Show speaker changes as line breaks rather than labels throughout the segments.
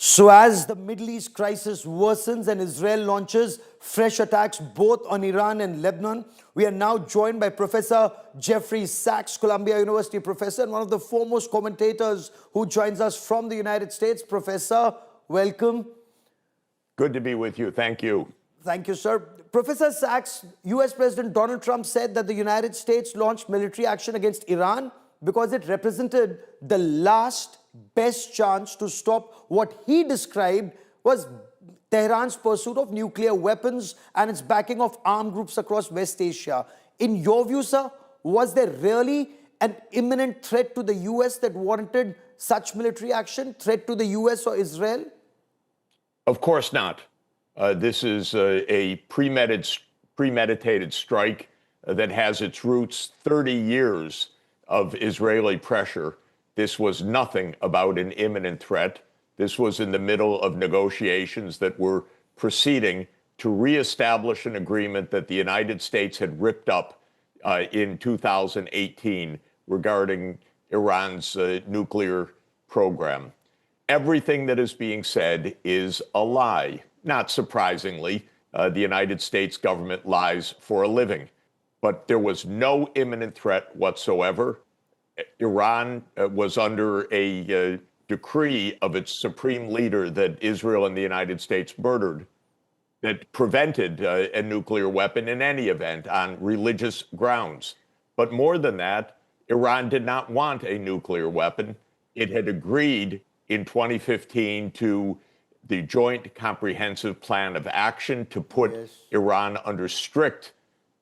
So as the Middle East crisis worsens and Israel launches fresh attacks both on Iran and Lebanon, we are now joined by Professor Jeffrey Sachs, Columbia University professor, and one of the foremost commentators who joins us from the United States. Professor, welcome.
Good to be with you. Thank you.
Thank you, sir. Professor Sachs, US President Donald Trump said that the United States launched military action against Iran because it represented the last best chance to stop what he described was Tehran's pursuit of nuclear weapons and its backing of armed groups across West Asia. In your view, sir, was there really an imminent threat to the US that warranted such military action, threat to the US or Israel?
Of course not. This is a premeditated strike that has its roots 30 years of Israeli pressure. This was nothing about an imminent threat. This was in the middle of negotiations that were proceeding to reestablish an agreement that the United States had ripped up in 2018 regarding Iran's nuclear program. Everything that is being said is a lie. Not surprisingly, the United States government lies for a living. But there was no imminent threat whatsoever. Iran was under a decree of its supreme leader that Israel and the United States murdered that prevented a nuclear weapon in any event on religious grounds. But more than that, Iran did not want a nuclear weapon. It had agreed in 2015 to the Joint Comprehensive Plan of Action to put Iran under strict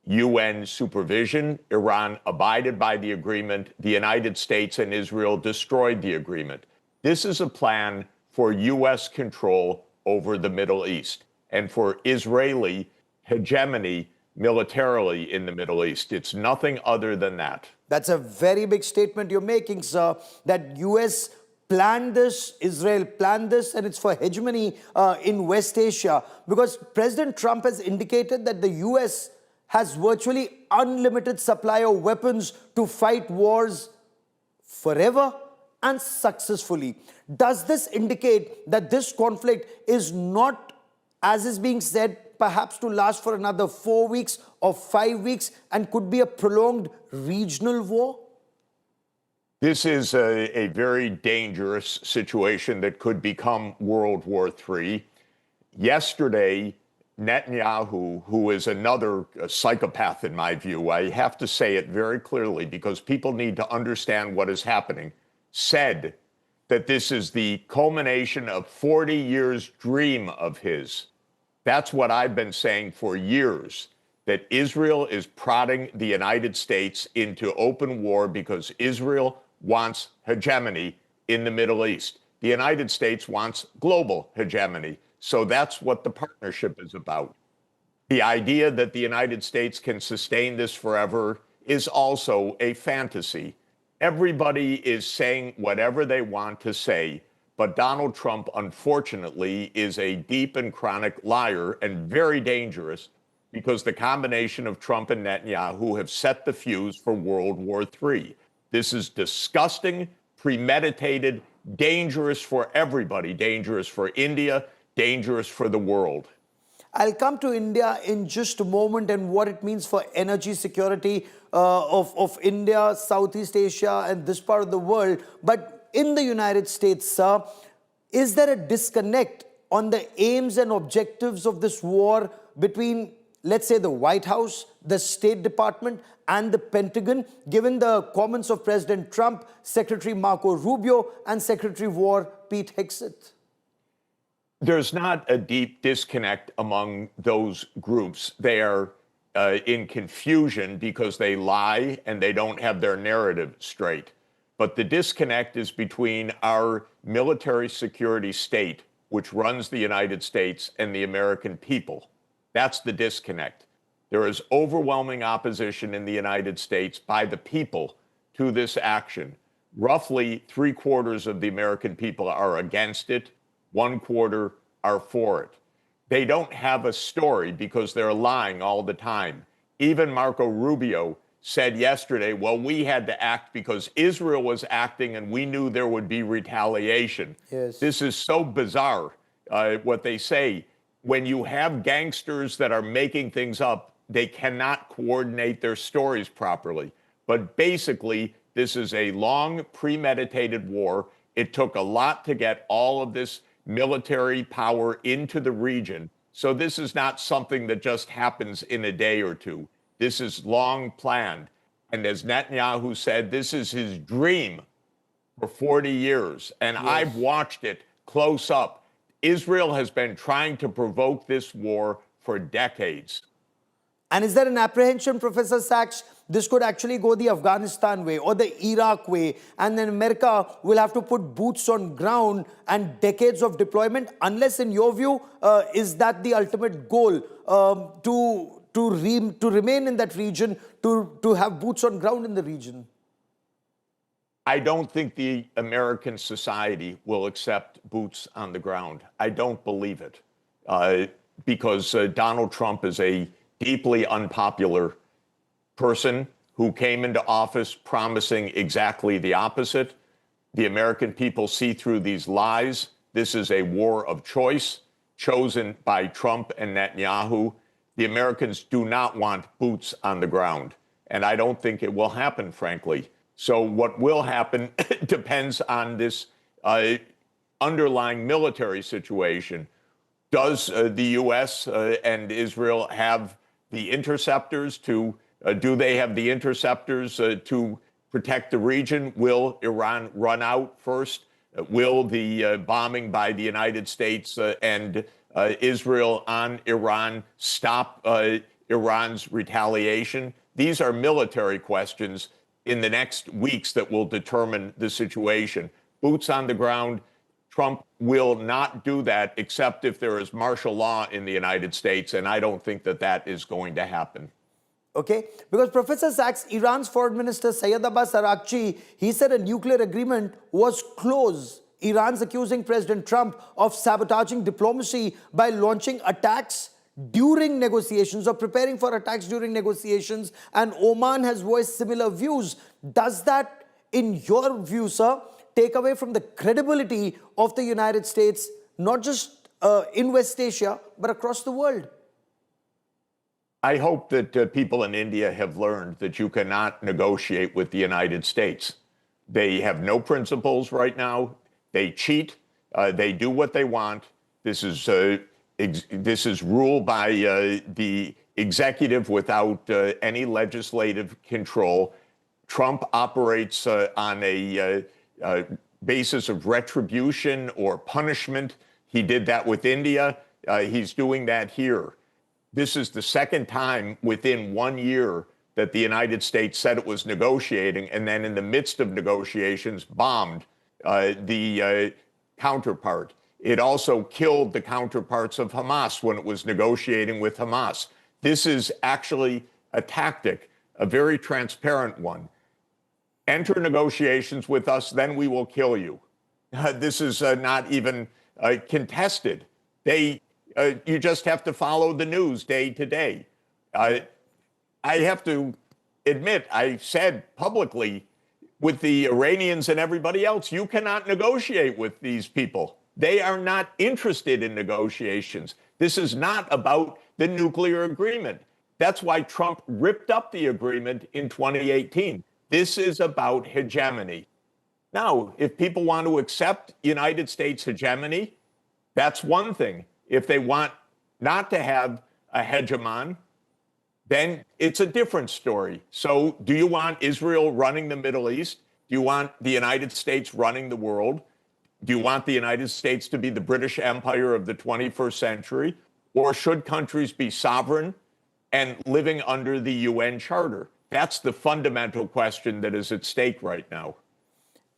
UN supervision. Iran abided by the agreement. The United States and Israel destroyed the agreement. This is a plan for US control over the Middle East and for Israeli hegemony militarily in the Middle East. It's nothing other than that.
That's a very big statement you're making, sir, that US planned this, Israel planned this, and it's for hegemony in West Asia. Because President Trump has indicated that the US has virtually unlimited supply of weapons to fight wars forever and successfully. Does this indicate that this conflict is not, as is being said, perhaps to last for another 4 weeks or 5 weeks and could be a prolonged regional war?
This is a very dangerous situation that could become World War III. Yesterday, Netanyahu, who is another psychopath in my view, I have to say it very clearly because people need to understand what is happening, said that this is the culmination of 40 years' dream of his. That's what I've been saying for years, that Israel is prodding the United States into open war because Israel wants hegemony in the Middle East. The United States wants global hegemony. So that's what the partnership is about. The idea that the United States can sustain this forever is also a fantasy. Everybody is saying whatever they want to say, but Donald Trump, unfortunately, is a deep and chronic liar and very dangerous because the combination of Trump and Netanyahu have set the fuse for World War III. This is disgusting, premeditated, dangerous for everybody, dangerous for India, dangerous for the world.
I'll come to India in just a moment and what it means for energy security of India, Southeast Asia, and this part of the world. But in the United States, sir, is there a disconnect on the aims and objectives of this war between, let's say, the White House, the State Department, and the Pentagon, given the comments of President Trump, Secretary Marco Rubio, and Secretary of War Pete Hegseth?
There's not a deep disconnect among those groups. They are in confusion because they lie and they don't have their narrative straight. But the disconnect is between our military security state, which runs the United States, and the American people. That's the disconnect. There is overwhelming opposition in the United States by the people to this action. Roughly 3/4 of the American people are against it. 1/4 are for it. They don't have a story because they're lying all the time. Even Marco Rubio said yesterday, well, we had to act because Israel was acting and we knew there would be retaliation.
Yes.
This is so bizarre, what they say. When you have gangsters that are making things up, they cannot coordinate their stories properly. But basically, this is a long, premeditated war. It took a lot to get all of this military power into the region. So this is not something that just happens in a day or two. This is long planned. And as Netanyahu said, this is his dream for 40 years. And
Yes.
I've watched it close up. Israel has been trying to provoke this war for decades.
And is there an apprehension, Professor Sachs, this could actually go the Afghanistan way or the Iraq way, and then America will have to put boots on ground and decades of deployment, unless, in your view, is that the ultimate goal, to remain in that region, to have boots on ground in the region?
I don't think the American society will accept boots on the ground. I don't believe it, because Donald Trump is a deeply unpopular person who came into office promising exactly the opposite. The American people see through these lies. This is a war of choice chosen by Trump and Netanyahu. The Americans do not want boots on the ground, and I don't think it will happen, frankly. So what will happen depends on this underlying military situation. Does the U.S. And Israel have the interceptors to, do they have the interceptors to protect the region? Will Iran run out first? Will the bombing by the United States and Israel on Iran stop Iran's retaliation? These are military questions in the next weeks that will determine the situation. Boots on the ground, Trump will not do that except if there is martial law in the United States, and I don't think that that is going to happen.
Okay, because Professor Sachs, Iran's foreign minister Sayyid Abbas Araghchi, he said a nuclear agreement was close. Iran's accusing President Trump of sabotaging diplomacy by launching attacks during negotiations or preparing for attacks during negotiations, and Oman has voiced similar views. Does that, in your view, sir, take away from the credibility of the United States, not just in West Asia, but across the world?
I hope that people in India have learned that you cannot negotiate with the United States. They have no principles right now. They cheat. They do what they want. This is ruled by the executive without any legislative control. Trump operates on a basis of retribution or punishment. He did that with India. He's doing that here. This is the second time within 1 year that the United States said it was negotiating, and then in the midst of negotiations bombed the counterpart. It also killed the counterparts of Hamas when it was negotiating with Hamas. This is actually a tactic, a very transparent one. Enter negotiations with us, then we will kill you. This is not even contested. You just have to follow the news day to day. I have to admit, I said publicly with the Iranians and everybody else, you cannot negotiate with these people. They are not interested in negotiations. This is not about the nuclear agreement. That's why Trump ripped up the agreement in 2018. This is about hegemony. Now, if people want to accept United States hegemony, that's one thing. If they want not to have a hegemon, then it's a different story. So do you want Israel running the Middle East? Do you want the United States running the world? Do you want the United States to be the British Empire of the 21st century? Or should countries be sovereign and living under the UN Charter? That's the fundamental question that is at stake right now.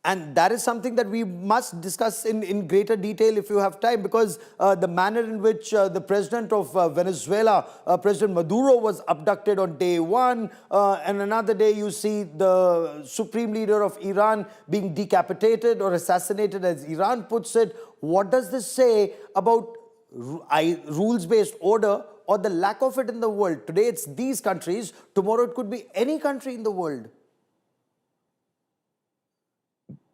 And that is something that we must discuss in greater detail if you have time, because the manner in which the president of Venezuela, President Maduro, was abducted on day one, and another day you see the supreme leader of Iran being decapitated or assassinated, as Iran puts it. What does this say about rules-based order or the lack of it in the world. Today it's these countries, tomorrow it could be any country in the world.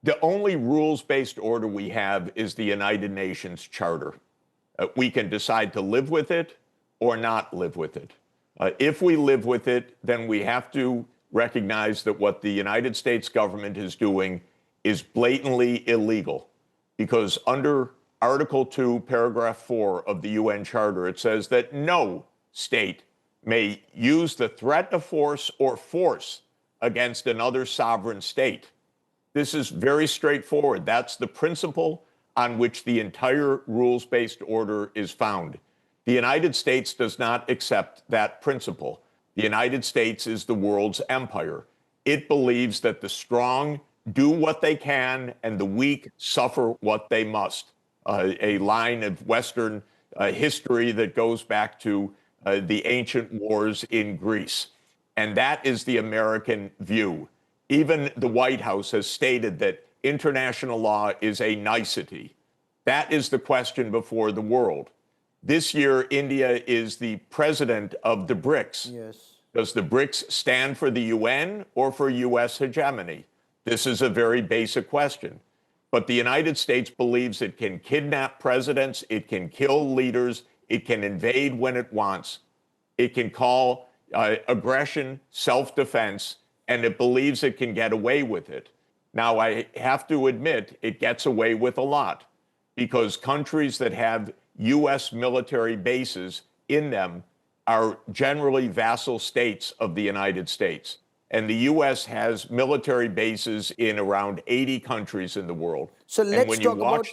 The only rules-based order we have is the United Nations Charter. We can decide to live with it or not live with it. If we live with it, then we have to recognize that what the United States government is doing is blatantly illegal, because under Article 2, Paragraph 4 of the UN Charter, it says that no state may use the threat of force or force against another sovereign state. This is very straightforward. That's the principle on which the entire rules-based order is found. The United States does not accept that principle. The United States is the world's empire. It believes that the strong do what they can and the weak suffer what they must. A line of Western history that goes back to the ancient wars in Greece. And that is the American view. Even the White House has stated that international law is a nicety. That is the question before the world. This year, India is the president of the BRICS.
Yes.
Does the BRICS stand for the UN or for US hegemony? This is a very basic question. But the United States believes it can kidnap presidents, it can kill leaders, it can invade when it wants, it can call aggression self-defense, and it believes it can get away with it. Now, I have to admit, it gets away with a lot, because countries that have U.S. military bases in them are generally vassal states of the United States. And the U.S. has military bases in around 80 countries in the world.
So let's talk about,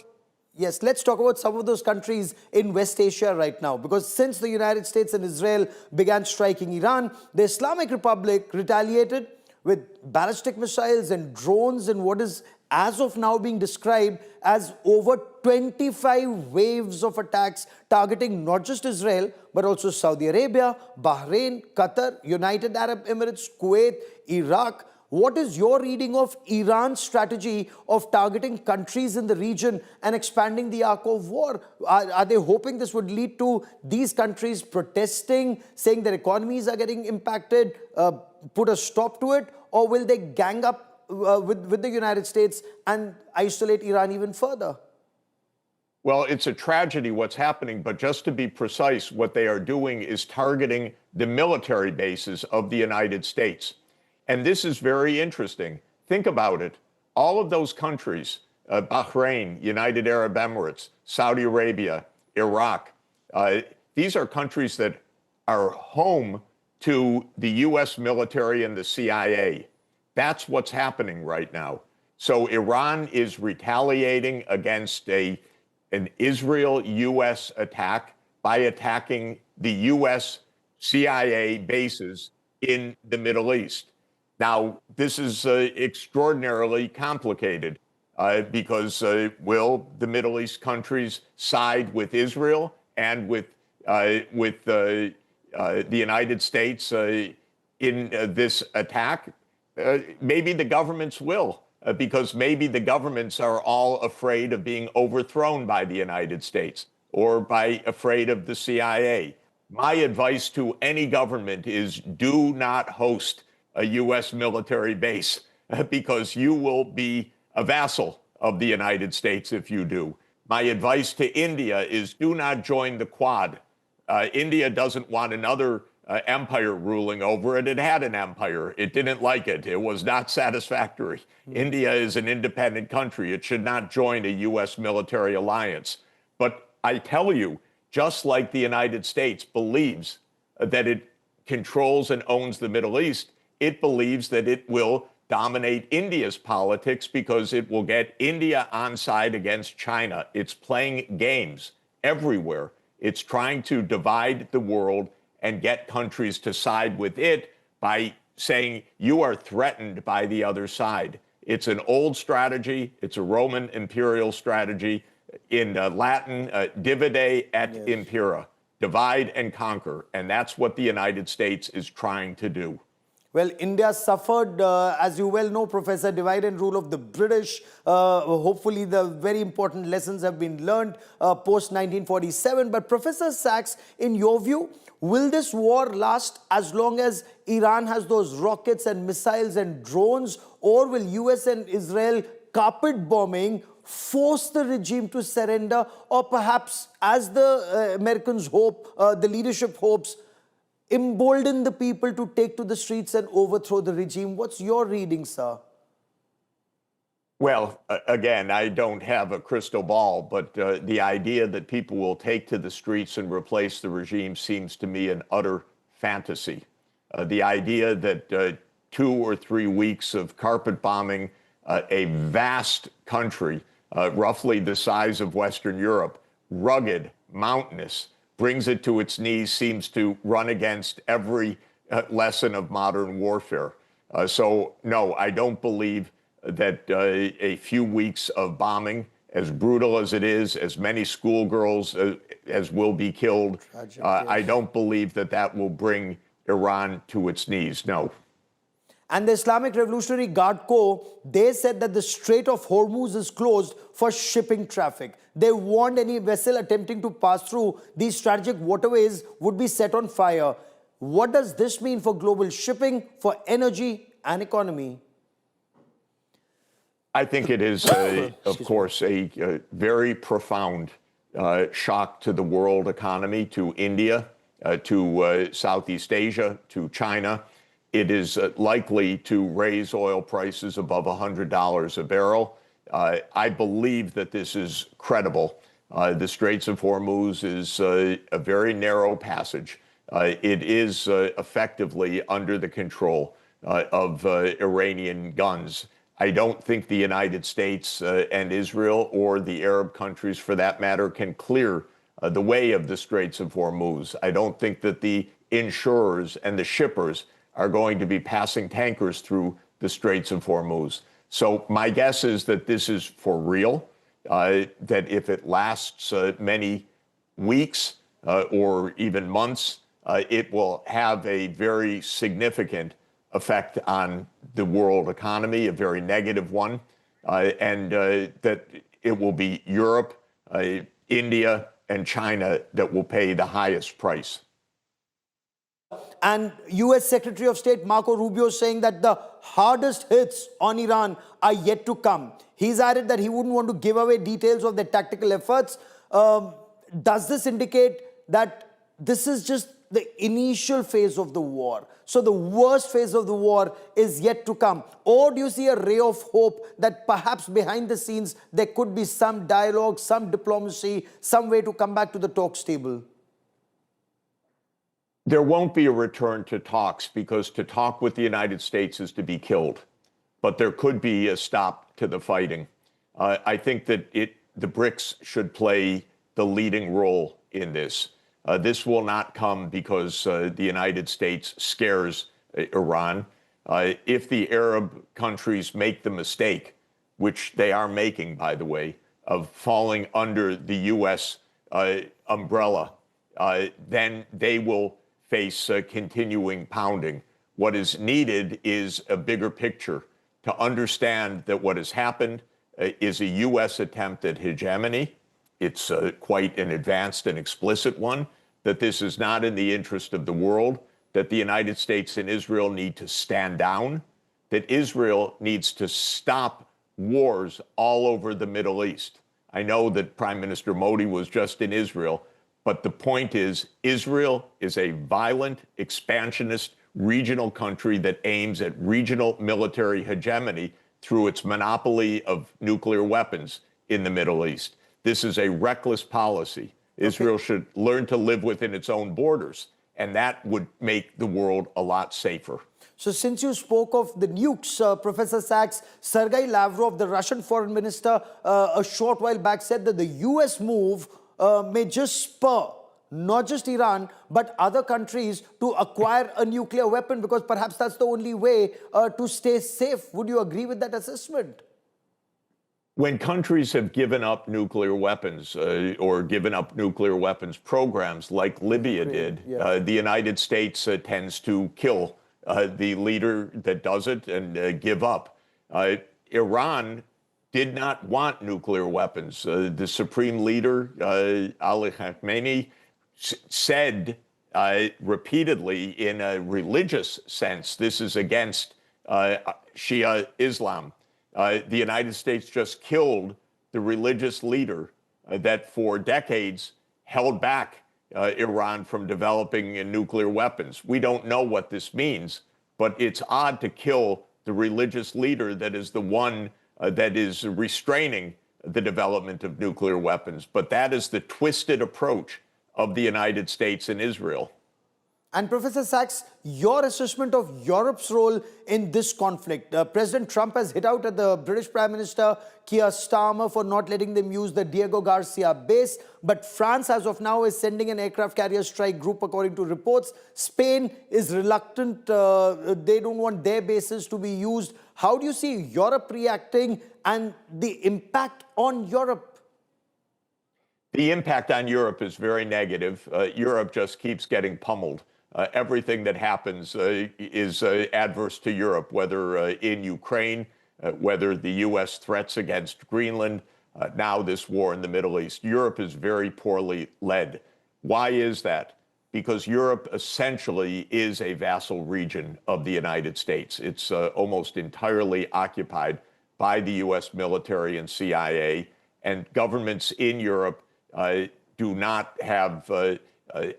yes, let's talk about some of those countries in West Asia right now. Because since the United States and Israel began striking Iran, the Islamic Republic retaliated with ballistic missiles and drones in what is as of now being described as over 25 waves of attacks targeting not just Israel, but also Saudi Arabia, Bahrain, Qatar, United Arab Emirates, Kuwait, Iraq. What is your reading of Iran's strategy of targeting countries in the region and expanding the arc of war? Are they hoping this would lead to these countries protesting, saying their economies are getting impacted, put a stop to it? Or will they gang up with the United States and isolate Iran even further?
Well, it's a tragedy what's happening, but just to be precise, what they are doing is targeting the military bases of the United States. And this is very interesting. Think about it. All of those countries, Bahrain, United Arab Emirates, Saudi Arabia, Iraq, these are countries that are home to the US military and the CIA. That's what's happening right now. So Iran is retaliating against an Israel-US attack by attacking the US CIA bases in the Middle East. Now, this is extraordinarily complicated because will the Middle East countries side with Israel and with the United States in this attack? Maybe the governments will, because maybe the governments are all afraid of being overthrown by the United States or afraid of the CIA. My advice to any government is do not host a U.S. military base, because you will be a vassal of the United States if you do. My advice to India is do not join the Quad. India doesn't want another empire ruling over it. It had an empire. It didn't like it. It was not satisfactory. India is an independent country. It should not join a U.S. military alliance. But I tell you, just like the United States believes that it controls and owns the Middle East, it believes that it will dominate India's politics because it will get India on side against China. It's playing games everywhere. It's trying to divide the world and get countries to side with it by saying you are threatened by the other side. It's an old strategy. It's a Roman imperial strategy. In Latin, divide et impera, divide and conquer. And that's what the United States is trying to do.
Well, India suffered, as you well know, Professor, divide and rule of the British. Hopefully, the very important lessons have been learned post 1947. But Professor Sachs, in your view, will this war last as long as Iran has those rockets and missiles and drones, or will US and Israel carpet bombing force the regime to surrender, or perhaps, as the Americans hope, the leadership hopes, embolden the people to take to the streets and overthrow the regime? What's your reading, sir?
Well, again, I don't have a crystal ball, but the idea that people will take to the streets and replace the regime seems to me an utter fantasy. The idea that 2 or 3 weeks of carpet bombing a vast country, roughly the size of Western Europe, rugged, mountainous, brings it to its knees, seems to run against every lesson of modern warfare. So, no, I don't believe that a few weeks of bombing, as brutal as it is, as many schoolgirls as will be killed,
Tragic,
I
yes.
don't believe that that will bring Iran to its knees, no.
And the Islamic Revolutionary Guard Corps, they said that the Strait of Hormuz is closed for shipping traffic. They warned any vessel attempting to pass through these strategic waterways would be set on fire. What does this mean for global shipping, for energy and economy?
I think it is, of course, a very profound shock to the world economy, to India, to Southeast Asia, to China. It is likely to raise oil prices above $100 a barrel. I believe that this is credible. The Straits of Hormuz is a very narrow passage. It is effectively under the control of Iranian guns. I don't think the United States and Israel, or the Arab countries for that matter, can clear the way of the Straits of Hormuz. I don't think that the insurers and the shippers are going to be passing tankers through the Straits of Hormuz. So my guess is that this is for real, that if it lasts many weeks or even months, it will have a very significant effect on the world economy, a very negative one, and that it will be Europe, India, and China that will pay the highest price.
And US Secretary of State Marco Rubio saying that the hardest hits on Iran are yet to come. He's added that he wouldn't want to give away details of their tactical efforts. Does this indicate that this is just the initial phase of the war? So the worst phase of the war is yet to come? Or do you see a ray of hope that perhaps behind the scenes there could be some dialogue, some diplomacy, some way to come back to the talks table?
There won't be a return to talks, because to talk with the United States is to be killed. But there could be a stop to the fighting. I think that the BRICS should play the leading role in this. This will not come because the United States scares Iran. If the Arab countries make the mistake, which they are making, by the way, of falling under the U.S. Umbrella, then they will face continuing pounding. What is needed is a bigger picture to understand that what has happened is a U.S. attempt at hegemony. It's quite an advanced and explicit one, that this is not in the interest of the world, that the United States and Israel need to stand down, that Israel needs to stop wars all over the Middle East. I know that Prime Minister Modi was just in Israel, but the point is, Israel is a violent, expansionist, regional country that aims at regional military hegemony through its monopoly of nuclear weapons in the Middle East. This is a reckless policy. Israel should learn to live within its own borders, and that would make the world a lot safer.
So since you spoke of the nukes, Professor Sachs, Sergei Lavrov, the Russian foreign minister, a short while back said that the US move may just spur not just Iran, but other countries to acquire a nuclear weapon, because perhaps that's the only way to stay safe. Would you agree with that assessment?
When countries have given up nuclear weapons or given up nuclear weapons programs like Libya did, the United States tends to kill the leader that does it and give up. Iran did not want nuclear weapons. The supreme leader, Ali Khamenei, said repeatedly in a religious sense, this is against Shia Islam. The United States just killed the religious leader that for decades held back Iran from developing nuclear weapons. We don't know what this means, but it's odd to kill the religious leader that is the one that is restraining the development of nuclear weapons. But that is the twisted approach of the United States and Israel.
And Professor Sachs, your assessment of Europe's role in this conflict. President Trump has hit out at the British Prime Minister Keir Starmer for not letting them use the Diego Garcia base. But France, as of now, is sending an aircraft carrier strike group, according to reports. Spain is reluctant. They don't want their bases to be used. How do you see Europe reacting and the impact on Europe?
The impact on Europe is very negative. Europe just keeps getting pummeled. Everything that happens is adverse to Europe, whether in Ukraine, whether the U.S. threats against Greenland, now this war in the Middle East. Europe is very poorly led. Why is that? Because Europe essentially is a vassal region of the United States. It's almost entirely occupied by the U.S. military and CIA, and governments in Europe do not have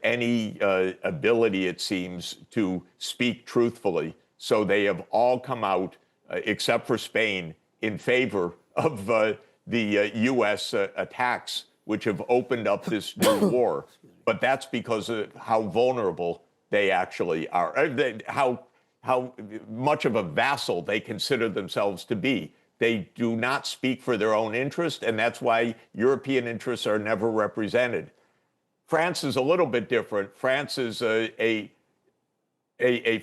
any ability, it seems, to speak truthfully. So they have all come out, except for Spain, in favor of the U.S. Attacks, which have opened up this new war. But that's because of how vulnerable they actually are, how much of a vassal they consider themselves to be. They do not speak for their own interest, and that's why European interests are never represented. France is a little bit different. France is a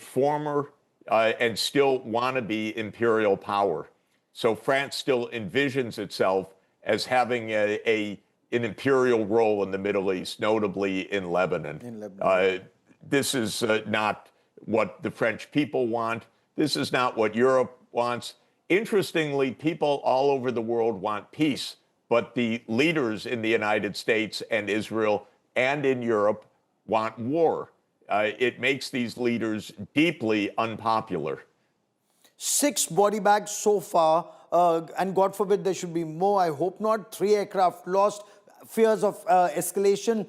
former and still wannabe imperial power. So France still envisions itself as having an imperial role in the Middle East, notably in Lebanon. This is not what the French people want. This is not what Europe wants. Interestingly, people all over the world want peace, but the leaders in the United States and Israel and in Europe want war. It makes these leaders deeply unpopular.
6 body bags so far, and God forbid there should be more. I hope not. 3 aircraft lost, fears of escalation.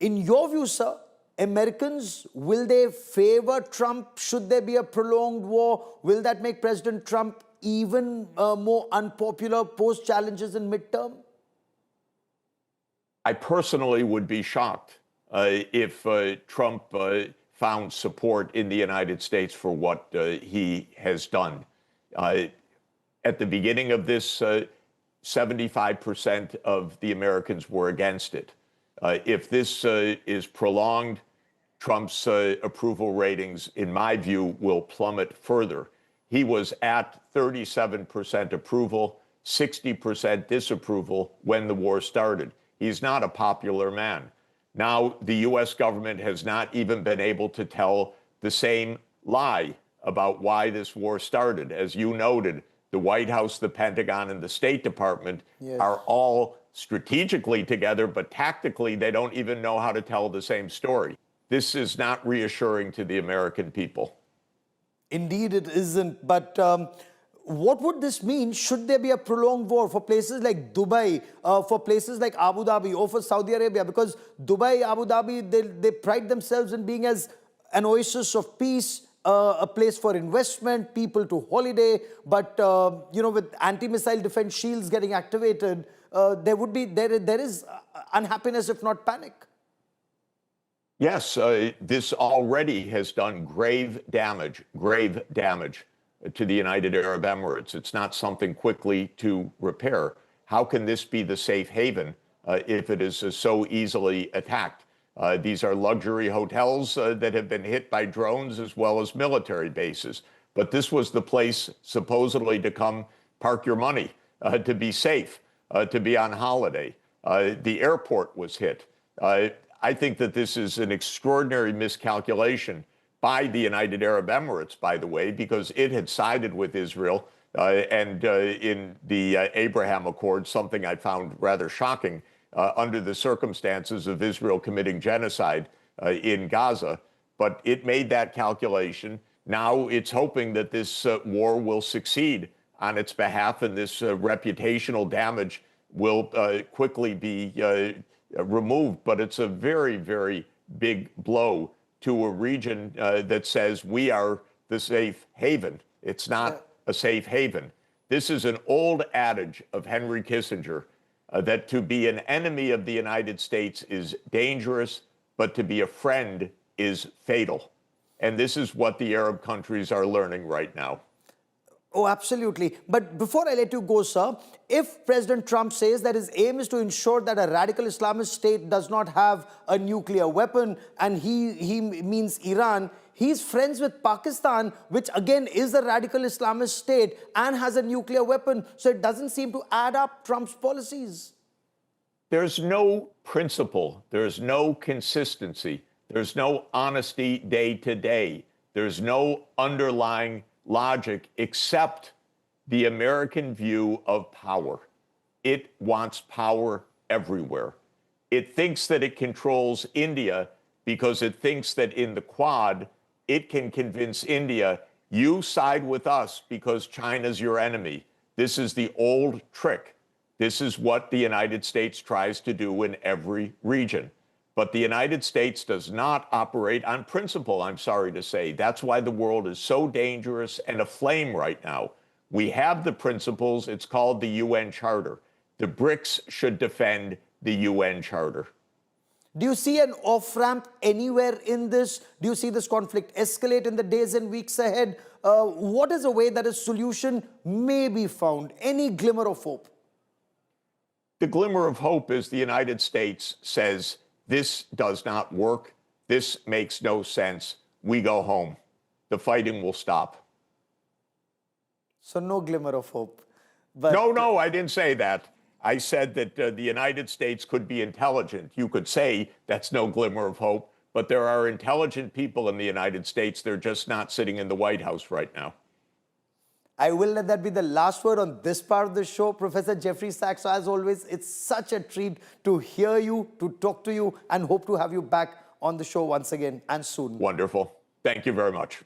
In your view, sir, Americans, will they favor Trump? Should there be a prolonged war? Will that make President Trump even more unpopular post challenges in midterm?
I personally would be shocked if Trump found support in the United States for what he has done. At the beginning of this, 75% of the Americans were against it. If this is prolonged, Trump's approval ratings, in my view, will plummet further. He was at 37% approval, 60% disapproval when the war started. He's not a popular man. Now, the U.S. government has not even been able to tell the same lie about why this war started. As you noted, the White House, the Pentagon, and the State Department are all strategically together, but tactically, they don't even know how to tell the same story. This is not reassuring to the American people.
Indeed, it isn't. But what would this mean? Should there be a prolonged war for places like Dubai, for places like Abu Dhabi, or for Saudi Arabia? Because Dubai, Abu Dhabi, they pride themselves in being as an oasis of peace, a place for investment, people to holiday. But you know, with anti-missile defense shields getting activated, there is unhappiness, if not panic.
Yes, this already has done grave damage to the United Arab Emirates. It's not something quickly to repair. How can this be the safe haven if it is so easily attacked? These are luxury hotels that have been hit by drones as well as military bases. But this was the place supposedly to come park your money, to be safe, to be on holiday. The airport was hit. I think that this is an extraordinary miscalculation by the United Arab Emirates, by the way, because it had sided with Israel. And in the Abraham Accord, something I found rather shocking under the circumstances of Israel committing genocide in Gaza. But it made that calculation. Now it's hoping that this war will succeed on its behalf, and this reputational damage will quickly be removed. But it's a very, very big blow to a region that says we are the safe haven. It's not a safe haven. This is an old adage of Henry Kissinger that to be an enemy of the United States is dangerous, but to be a friend is fatal. And this is what the Arab countries are learning right now.
Oh, absolutely. But before I let you go, sir, if President Trump says that his aim is to ensure that a radical Islamist state does not have a nuclear weapon, and he means Iran, he's friends with Pakistan, which again is a radical Islamist state and has a nuclear weapon. So it doesn't seem to add up, Trump's policies.
There's no principle. There's no consistency. There's no honesty day to day. There's no underlying logic except the American view of power. It wants power everywhere. It thinks that it controls India because it thinks that in the Quad, it can convince India, you side with us because China's your enemy. This is the old trick. This is what the United States tries to do in every region. But the United States does not operate on principle, I'm sorry to say. That's why the world is so dangerous and aflame right now. We have the principles. It's called the UN Charter. The BRICS should defend the UN Charter.
Do you see an off-ramp anywhere in this? Do you see this conflict escalate in the days and weeks ahead? What is a way that a solution may be found? Any glimmer of hope?
The glimmer of hope is the United States says, this does not work. This makes no sense. We go home. The fighting will stop.
So no glimmer of hope.
But no, I didn't say that. I said that the United States could be intelligent. You could say that's no glimmer of hope, but there are intelligent people in the United States. They're just not sitting in the White House right now.
I will let that be the last word on this part of the show. Professor Jeffrey Sachs, so as always, it's such a treat to hear you, to talk to you, and hope to have you back on the show once again and soon.
Wonderful. Thank you very much.